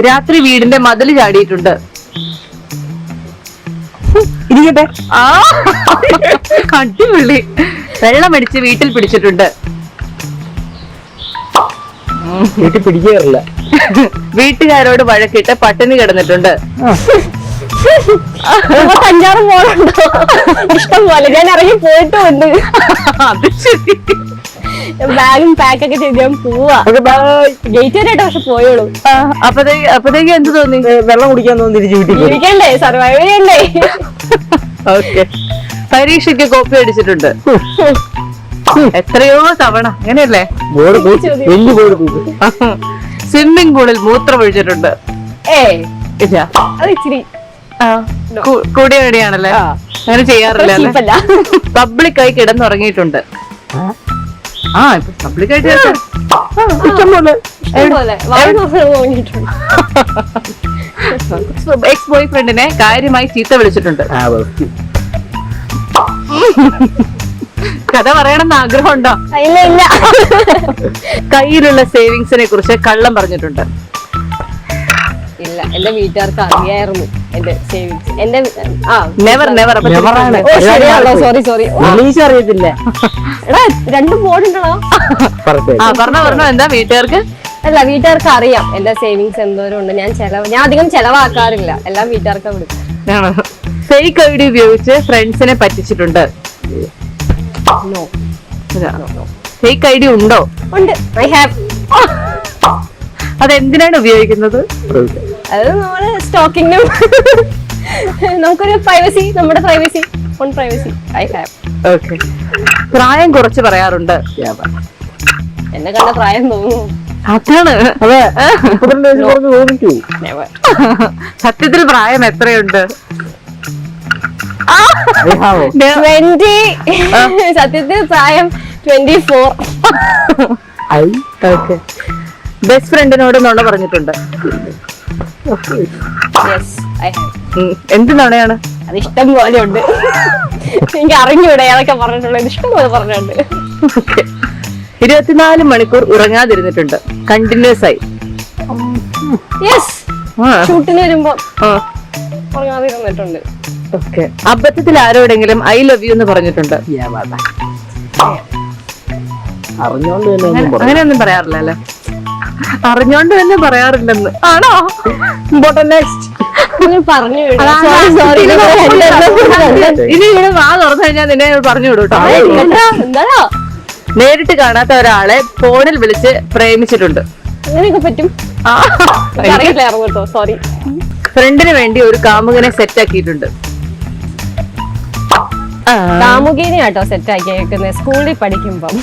രാത്രി വീടിന്റെ മതില് ചാടിയിട്ടുണ്ട്. ഇരിക്കട്ടെ. ആ അടിപൊളി. വെള്ളമടിച്ച് വീട്ടിൽ പിടിച്ചിട്ടുണ്ട്. വീട്ടിൽ പിടിക്കാറില്ല. വീട്ടുകാരോട് വഴക്കിട്ട് പട്ടിണി കിടന്നിട്ടുണ്ട്. 5-6 മോളുണ്ടോ? ഇഷ്ടം പോലെ. ഞാൻ ഇറങ്ങി പോയിട്ടുണ്ട്. അത് ശരി. ബാഗും പാക്കൊക്കെ ചെയ്ത് ഞാൻ പോവാ. ഗേറ്റ് വരെയായിട്ട് പക്ഷെ പോയോളൂ. അപ്പത്തേക്ക് എന്ത് തോന്നി? വെള്ളം കുടിക്കാൻ തോന്നി തിരിച്ചു വീട്ടിൽ. ഇരിക്കണ്ടേ, സർവൈവ് ചെയ്യണ്ടേ. ഓക്കെ. പരീക്ഷയ്ക്ക് കോപ്പി അടിച്ചിട്ടുണ്ട്. എത്രയോ തവണ. അങ്ങനെയല്ലേ? വലിയ ബോർഡ്. സ്വിമ്മിംഗ് പൂളിൽ മൂത്രം ഒഴിച്ചിട്ടുണ്ട്. ഇല്ല, അത് ഇച്ചിരി കൂടിയ പേടിയാണല്ലേ? അങ്ങനെ ചെയ്യാറില്ല അല്ലേ? പബ്ലിക്കായി കിടന്നുറങ്ങിയിട്ടുണ്ട്. ആ ഇപ്പൊ പബ്ലിക്കായിട്ട് ഇഷ്ടംപോലെ എക്സ് ബോയ് ഫ്രണ്ടിനെ കാര്യമായി ചീത്ത വിളിച്ചിട്ടുണ്ട്. കഥ പറയണമെന്ന് ആഗ്രഹമുണ്ടോ? ഇല്ല ഇല്ല. കയ്യിലുള്ള സേവിങ്സിനെ കുറിച്ച് കള്ളം പറഞ്ഞിട്ടുണ്ട്. ഇല്ല, എന്റെ വീട്ടുകാർക്ക് അറിയായിരുന്നു എന്റെ സേവിങ്സ്. എന്റെ സോറി ഇംഗ്ലീഷ് അറിയത്തില്ല. എടാ 2 ബോർഡുണ്ടോ? പറഞ്ഞോ. എന്താ വീട്ടുകാർക്ക്? അല്ല, വീട്ടുകാർക്ക് അറിയാം എന്റെ സേവിങ്സ് എന്തോരം ഉണ്ട്. ഞാൻ അധികം ചെലവാക്കാറില്ല. എല്ലാം വീട്ടുകാർക്ക് വിളിക്കും. ഫേക്ക് ഐഡി ഉപയോഗിച്ച് ഫ്രണ്ട്സിനെ പറ്റിച്ചിട്ടുണ്ട്. ഫേക്ക് ഐഡി ഉണ്ടോ? ഉണ്ട്. I have. അതെന്തിനാണ് ഉപയോഗിക്കുന്നത്? അത് നമ്മള് സ്റ്റോക്കിങ്ങിനും നമുക്കൊരു പ്രൈവസി, നമ്മുടെ privacy, own privacy. I have. Okay. പ്രായം കുറച്ച് പറയാറുണ്ട്. എന്നെ കണ്ട പ്രായം തോന്നുന്നു. അതാണ്. അതെ, 32 വയസ്സ് കുറഞ്ഞ് തോന്നിക്കൂ. സത്യത്തിൽ പ്രായം എത്രയുണ്ട്? 20. സത്യത്തിൽ പ്രായം 24. ഓക്കെ. ബെസ്റ്റ് ഫ്രണ്ടിനോട് നുണ പറഞ്ഞിട്ടുണ്ട്. Yes, I have. എന്ത് നുണയാണ്? അത് ഇഷ്ടം പോലെ ഉണ്ട്. എനിക്ക് അറിഞ്ഞൂടെ ഏതൊക്കെ പറഞ്ഞിട്ടുള്ളത്. ഇഷ്ടം പോലെ പറഞ്ഞിട്ടുണ്ട്. 24 മണിക്കൂർ ഉറങ്ങാതിരുന്നിട്ടുണ്ട്. കണ്ടിന്യൂസ് ആയി. യെസ്, ഷൂട്ടിന് വരുമ്പോ ഉറങ്ങാതിരുന്നിട്ടുണ്ട്. ഓക്കെ. അബദ്ധത്തിൽ ആരോടെങ്കിലും ഐ ലവ് യു എന്ന് പറഞ്ഞിട്ടുണ്ട്. അറിഞ്ഞോണ്ട് തന്നെ അങ്ങനെയൊന്നും പറയാറില്ല അല്ലെ? അറിഞ്ഞോണ്ട് തന്നെ പറയാറില്ലെന്ന്. ആണോ? നെക്സ്റ്റ് പറഞ്ഞു. ഇനി ഇവിടെ വാ തുറന്നു കഴിഞ്ഞാൽ നിന്നെ പറഞ്ഞു വിടും കേട്ടോ. എന്താണോ? നേരിട്ട് കാണാത്ത ഒരാളെ ഫോണിൽ വിളിച്ച് പ്രേമിച്ചിട്ടുണ്ട്. അങ്ങനെയൊക്കെ പറ്റും. അറിയില്ലായിരുന്നു കേട്ടോ, സോറി. ഫ്രണ്ടിന് വേണ്ടി ഒരു കാമുകനെ സെറ്റ് ആക്കിയിട്ടുണ്ട്. കാമുകീനെ ആട്ടോ സെറ്റ് ആക്കി വെക്കുന്നത്. സ്കൂളിൽ പഠിക്കുമ്പം